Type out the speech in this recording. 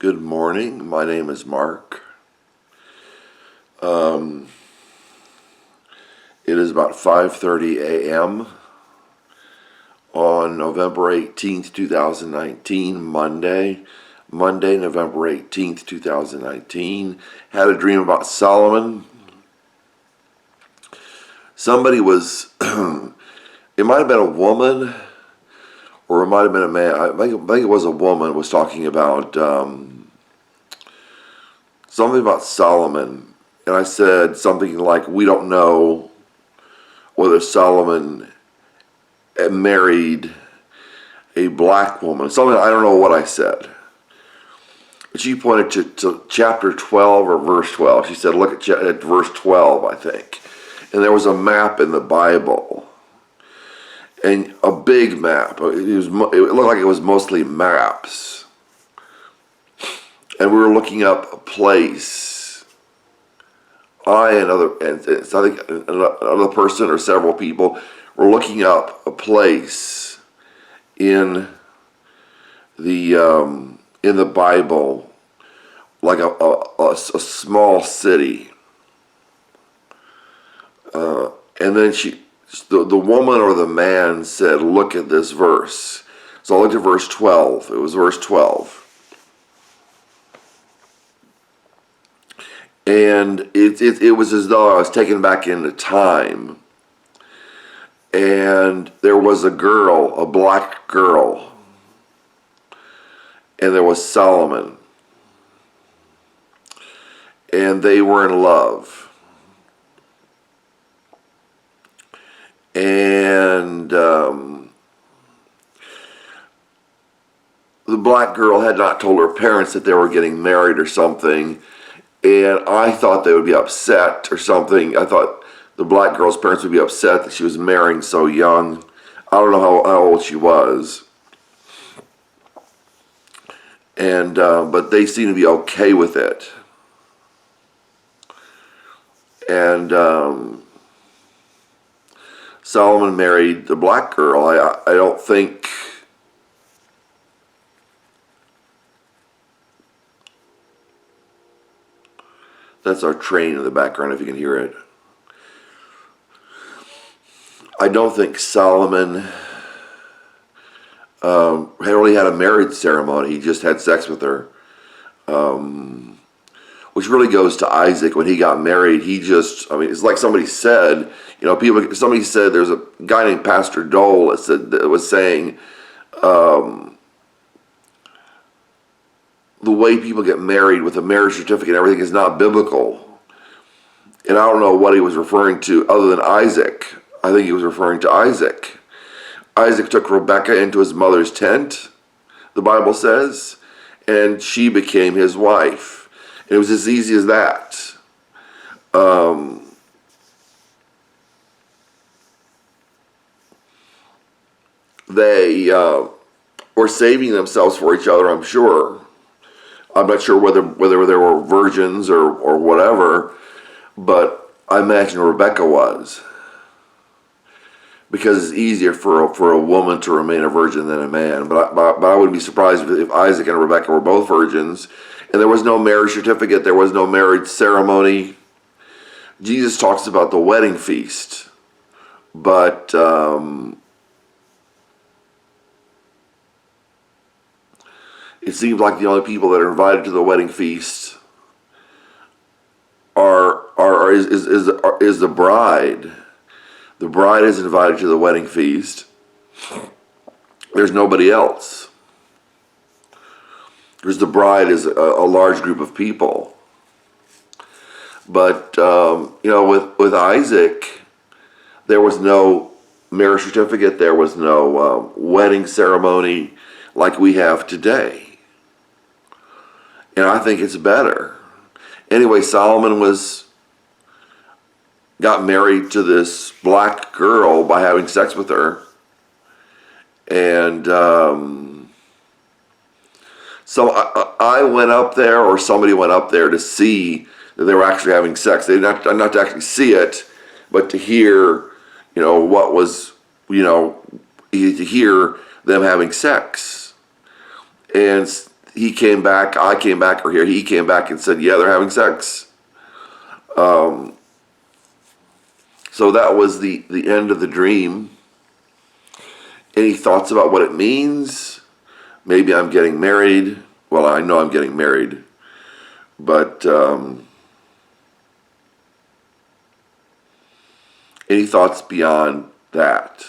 Good morning. My name is Mark. It is about 5:30 a.m. on November 18th, 2019, Monday, November 18th, 2019. Had a dream about Solomon. Somebody was, it might have been a woman or it might have been a man. I think it was a woman was talking about something about Solomon. And I said something like, we don't know whether Solomon married a black woman. Something, I don't know what I said. But she pointed to chapter 12 or verse 12. She said, look at verse 12, I think. And there was a map in the Bible. And a big map. It looked like it was mostly maps. And we were looking up a place. I think another person or several people were looking up a place in the Bible, like a small city. And then the woman or the man said, look at this verse. So I looked at verse 12. It was verse 12. And it was as though I was taken back into time. And there was a girl, a black girl. And there was Solomon. And they were in love. And the black girl had not told her parents that they were getting married or something. And I thought they would be upset or something. I thought the black girl's parents would be upset that she was marrying so young. I don't know how old she was. And but they seemed to be okay with it. And Solomon married the black girl. I don't think that's our train in the background, if you can hear it. I don't think Solomon really had a marriage ceremony. He just had sex with her. Which really goes to Isaac. When he got married, it's like somebody said, somebody said, there's a guy named Pastor Dowell that was saying, the way people get married with a marriage certificate and everything is not biblical. And I don't know what he was referring to other than Isaac. I think he was referring to Isaac. Isaac took Rebekah into his mother's tent, the Bible says, and she became his wife. And it was as easy as that. They were saving themselves for each other, I'm sure. I'm not sure whether they were virgins or whatever, but I imagine Rebekah was. Because it's easier for a woman to remain a virgin than a man. But I wouldn't be surprised if Isaac and Rebekah were both virgins. And there was no marriage certificate. There was no marriage ceremony. Jesus talks about the wedding feast. But it seems like the only people that are invited to the wedding feast is the bride. The bride is invited to the wedding feast. There's nobody else. Because the bride is a large group of people. But, with Isaac, there was no marriage certificate. There was no wedding ceremony like we have today. And I think it's better. Anyway, Solomon got married to this black girl by having sex with her. And so I went up there, or somebody went up there to see that they were actually having sex. They not to actually see it, but to hear, what was, to hear them having sex. And he came back, I came back, or here he came back and said, yeah, they're having sex. So that was the end of the dream. Any thoughts about what it means? Maybe I'm getting married. Well, I know I'm getting married. But any thoughts beyond that?